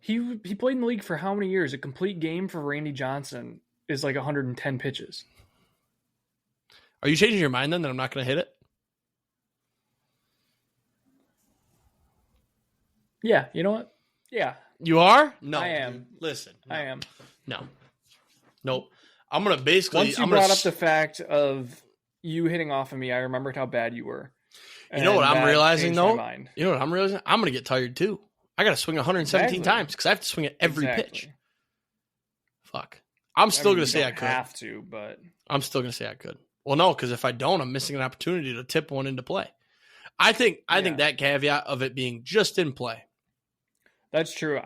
he played in the league for how many years? A complete game for Randy Johnson is like 110 pitches. Are you changing your mind then that I'm not going to hit it? Yeah, you know what? Yeah. You are? No. I am. Dude. Listen. No. I am. No. Nope. I'm going to basically... Once you brought up the fact of you hitting off of me, I remembered how bad you were. You know what I'm realizing, though? You know what I'm realizing? I'm going to get tired, too. I got to swing 117 times because I have to swing at every pitch. Fuck. I'm still going to say I could. Have to, but... I'm still going to say I could. Well, no, because if I don't, I'm missing an opportunity to tip one into play. I think that caveat of it being just in play. That's true.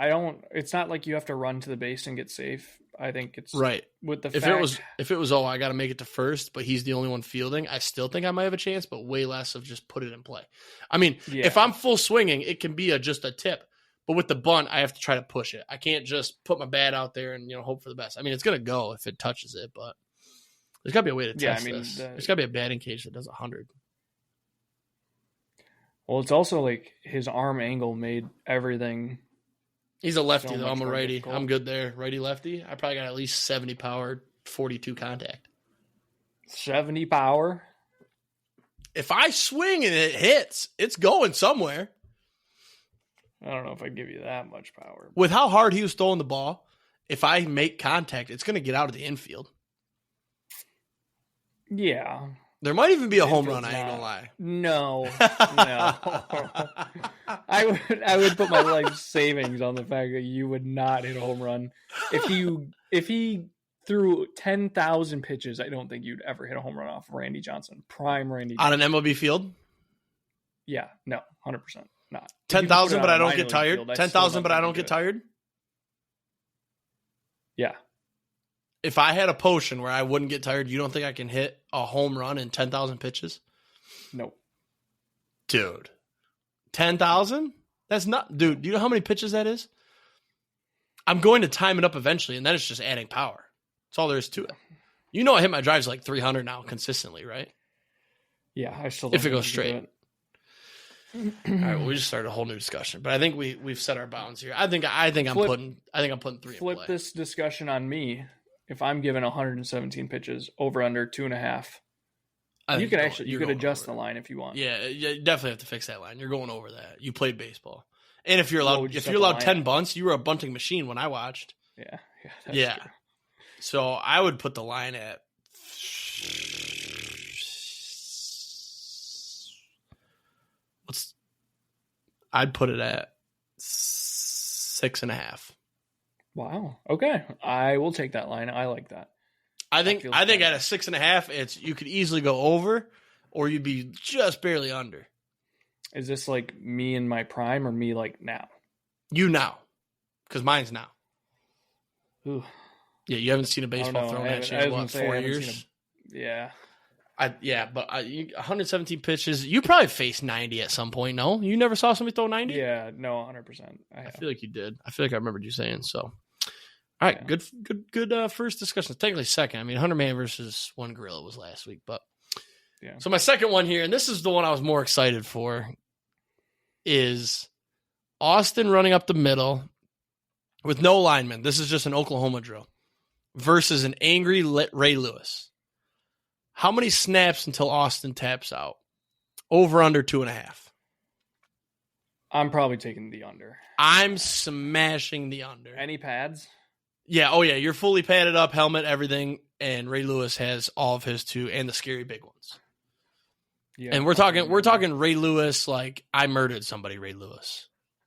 It's not like you have to run to the base and get safe. I think it's right with the if it was I got to make it to first, but he's the only one fielding. I still think I might have a chance, but way less of just put it in play. I mean, if I'm full swinging, it can be just a tip, but with the bunt, I have to try to push it. I can't just put my bat out there and hope for the best. I mean, it's gonna go if it touches it, but there's got to be a way to test this. There's got to be a batting cage that does 100. Well, it's also like his arm angle made everything. He's a lefty, though. I'm a righty. Difficult. I'm good there. Righty-lefty. I probably got at least 70 power, 42 contact. 70 power? If I swing and it hits, it's going somewhere. I don't know if I give you that much power. With how hard he was throwing the ball, if I make contact, it's going to get out of the infield. Yeah. There might even be a home run, I ain't going to lie. No. I would put my life savings on the fact that you would not hit a home run. If he threw 10,000 pitches, I don't think you'd ever hit a home run off Randy Johnson. Prime Randy Johnson. On an MLB field? Yeah, no, 100% not. 10,000 but I don't get tired? 10,000 but I don't get tired? Yeah. If I had a potion where I wouldn't get tired, you don't think I can hit a home run in 10,000 pitches? Nope. Dude. 10,000? That's not... Dude, do you know how many pitches that is? I'm going to time it up eventually, and then it's just adding power. That's all there is to it. You know I hit my drives like 300 now consistently, right? Yeah, I still don't if it goes straight. All right, well, we just started a whole new discussion, but I think we've set our bounds here. I think I'm putting 3 in play. Flip this discussion on me. If I'm given 117 pitches over under 2.5, you could adjust the line if you want. Yeah, you definitely have to fix that line. You're going over that. You played baseball, and if you're allowed 10 bunts, you were a bunting machine when I watched. Yeah. True. So I would put the line at. I'd put it at 6.5. Wow. Okay, I will take that line. I like that. I think at a 6.5, you could easily go over, or you'd be just barely under. Is this like me in my prime or me like now? You now, because mine's now. Ooh. Yeah, you haven't seen a baseball thrown at you in what, 4 years? Yeah. But 117 pitches. You probably faced 90 at some point. No, you never saw somebody throw 90. Yeah, no, 100%. I feel like you did. I feel like I remembered you saying so. All right, yeah. Good. First discussion. Technically second. I mean, 100 man versus one gorilla was last week, but yeah. So my second one here, and this is the one I was more excited for, is Austin running up the middle with no lineman. This is just an Oklahoma drill versus an angry Ray Lewis. How many snaps until Austin taps out? Over under 2.5. I'm probably taking the under. I'm smashing the under. Any pads? Yeah. Oh yeah. You're fully padded up, helmet, everything, and Ray Lewis has all of his too, and the scary big ones. Yeah. And we're talking Ray Lewis like I murdered somebody. Ray Lewis.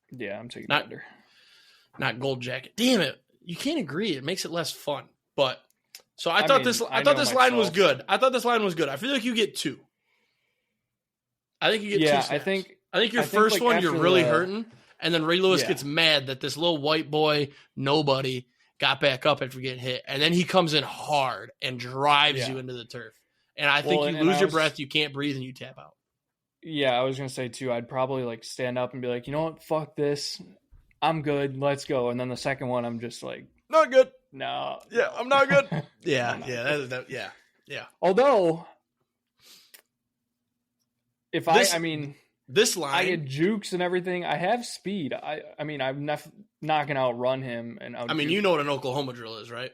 Yeah, I'm taking the under. Not gold jacket. Damn it! You can't agree. It makes it less fun, but. So I thought this line was good. I feel like you get 2. I think you get 2 snaps. I think your first one you're really hurting, and then Ray Lewis gets mad that this little white boy, nobody, got back up after getting hit, and then he comes in hard and drives you into the turf. And I think you lose your breath, you can't breathe, and you tap out. Yeah, I was going to say, too, I'd probably like stand up and be like, you know what, fuck this. I'm good, let's go. And then the second one, I'm just like, not good. No. Yeah, I'm not good. Yeah. Although, if this line, I get jukes and everything. I have speed. I'm not gonna outrun him. And you know what an Oklahoma drill is, right?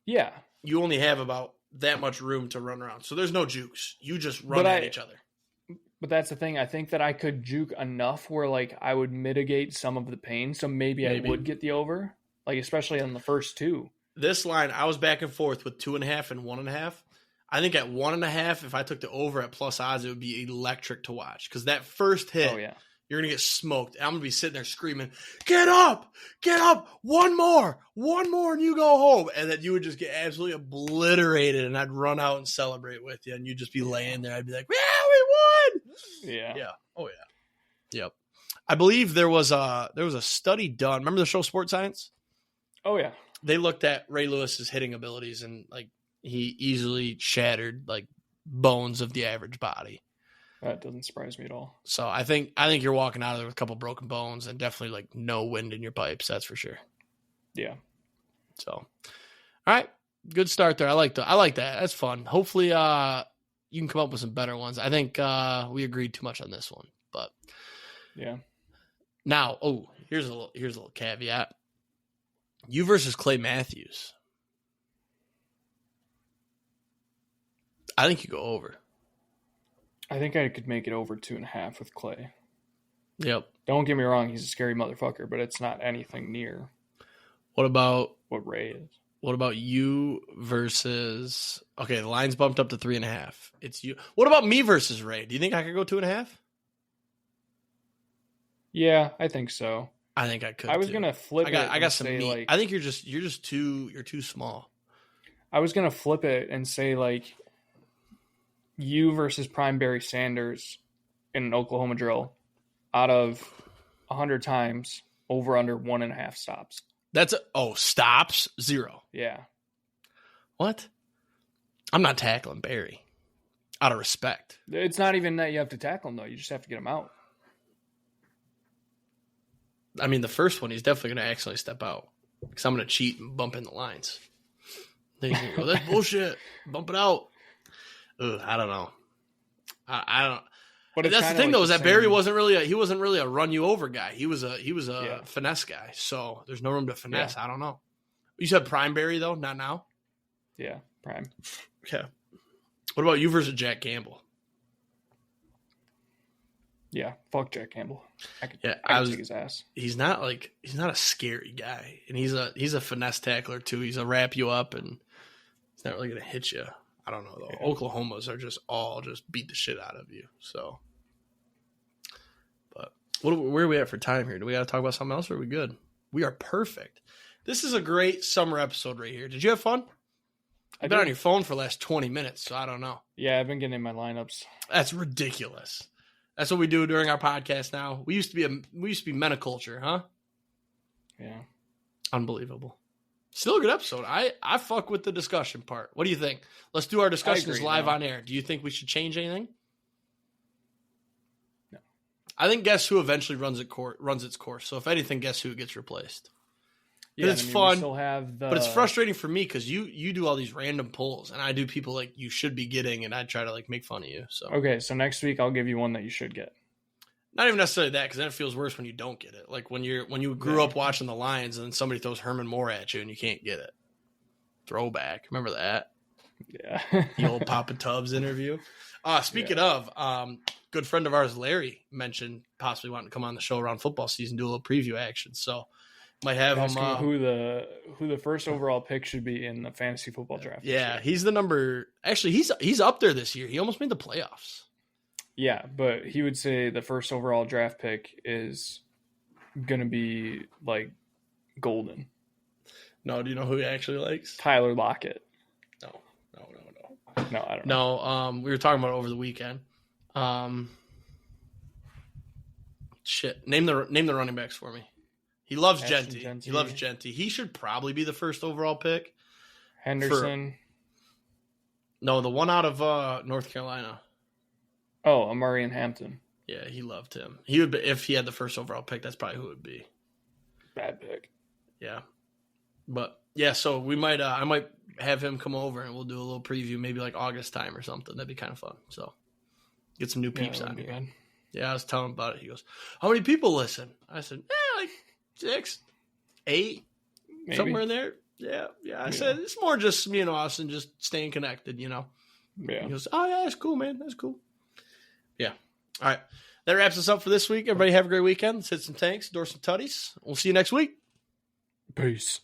Yeah. You only have about that much room to run around, so there's no jukes. You just run at each other. But that's the thing. I think that I could juke enough where like I would mitigate some of the pain. So maybe. I would get the over. Like, especially on the first 2. This line, I was back and forth with 2.5 and 1.5. I think at 1.5, if I took the over at plus odds, it would be electric to watch. Because that first hit, you're going to get smoked. I'm going to be sitting there screaming, get up, one more, and you go home. And then you would just get absolutely obliterated, and I'd run out and celebrate with you, and you'd just be laying there. I'd be like, yeah, we won! Yeah. Oh, yeah. Yep. I believe there was a study done. Remember the show Sports Science? Oh, yeah. They looked at Ray Lewis's hitting abilities, and like he easily shattered like bones of the average body. That doesn't surprise me at all. So I think you're walking out of there with a couple broken bones and definitely like no wind in your pipes. That's for sure. Yeah. So, all right, good start there. I like that. That's fun. Hopefully, you can come up with some better ones. I think we agreed too much on this one, but yeah. Now, here's a little caveat. You versus Clay Matthews. I think you go over. I think I could make it over 2.5 with Clay. Yep. Don't get me wrong, he's a scary motherfucker, but it's not anything near what about what Ray is. What about you versus the line's bumped up to 3.5. It's you. What about me versus Ray? Do you think I could go 2.5? Yeah, I think so. I think I could. I was gonna flip it. I got some meat. I think you're too small. I was gonna flip it and say like you versus Prime Barry Sanders in an Oklahoma drill out of 100 times over under 1.5 stops. That's stops 0. Yeah. What? I'm not tackling Barry out of respect. It's not even that you have to tackle him though. You just have to get him out. I mean, the first one, he's definitely going to accidentally step out because I'm going to cheat and bump in the lines. Then he's going to go, that's bullshit. Bump it out. Ugh, I don't know. I don't. But it's that's the kinda thing, like though, is the that Barry same- wasn't really a run you over guy. He was a Yeah. finesse guy. So there's no room to finesse. I don't know. You said prime Barry though, not now. Yeah, prime. Okay. What about you versus Jack Campbell? Yeah, fuck Jack Campbell. I could take his ass. He's not a scary guy, and he's a finesse tackler too. He's a wrap you up, and he's not really gonna hit you. I don't know though. Yeah. Oklahomas are just beat the shit out of you. So, but where are we at for time here? Do we got to talk about something else, or are we good? We are perfect. This is a great summer episode right here. Did you have fun? I've been on your phone for the last 20 minutes, so I don't know. Yeah, I've been getting in my lineups. That's ridiculous. That's what we do during our podcast now. We used to be menoculture, huh? Yeah. Unbelievable. Still a good episode. I fuck with the discussion part. What do you think? Let's do our discussions live on air. Do you think we should change anything? No. I think Guess Who eventually runs its course. So if anything, Guess Who gets replaced. Yeah, it's fun, but it's frustrating for me because you do all these random polls, and I do people like you should be getting, and I try to like make fun of you. So okay, so next week I'll give you one that you should get. Not even necessarily that, because then it feels worse when you don't get it. Like when you grew up watching the Lions, and then somebody throws Herman Moore at you, and you can't get it. Throwback, remember that? Yeah, the old Papa Tubbs interview. Speaking of, good friend of ours, Larry, mentioned possibly wanting to come on the show around football season, do a little preview action. So. Might have him who the first overall pick should be in the fantasy football draft. Yeah, he's the number. Actually, he's up there this year. He almost made the playoffs. Yeah, but he would say the first overall draft pick is going to be like golden. No, do you know who he actually likes? Tyler Lockett. No, I don't know. No, we were talking about it over the weekend. Shit, name the running backs for me. He loves Genty. He should probably be the first overall pick. Henderson. No, the one out of North Carolina. Oh, Amari and Hampton. Yeah, he loved him. He would be, if he had the first overall pick, that's probably who it would be. Bad pick. Yeah. But yeah, so we might I might have him come over and we'll do a little preview, maybe like August time or something. That'd be kind of fun. So get some new peeps on here. Good. Yeah, I was telling him about it. He goes, "How many people listen?" I said, like 6, 8, maybe. Somewhere in there. Yeah. I said, it's more just me and Austin just staying connected, you know? Yeah. He goes, oh, yeah, that's cool, man. That's cool. Yeah. All right. That wraps us up for this week. Everybody have a great weekend. Let's hit some tanks, door some tutties. We'll see you next week. Peace.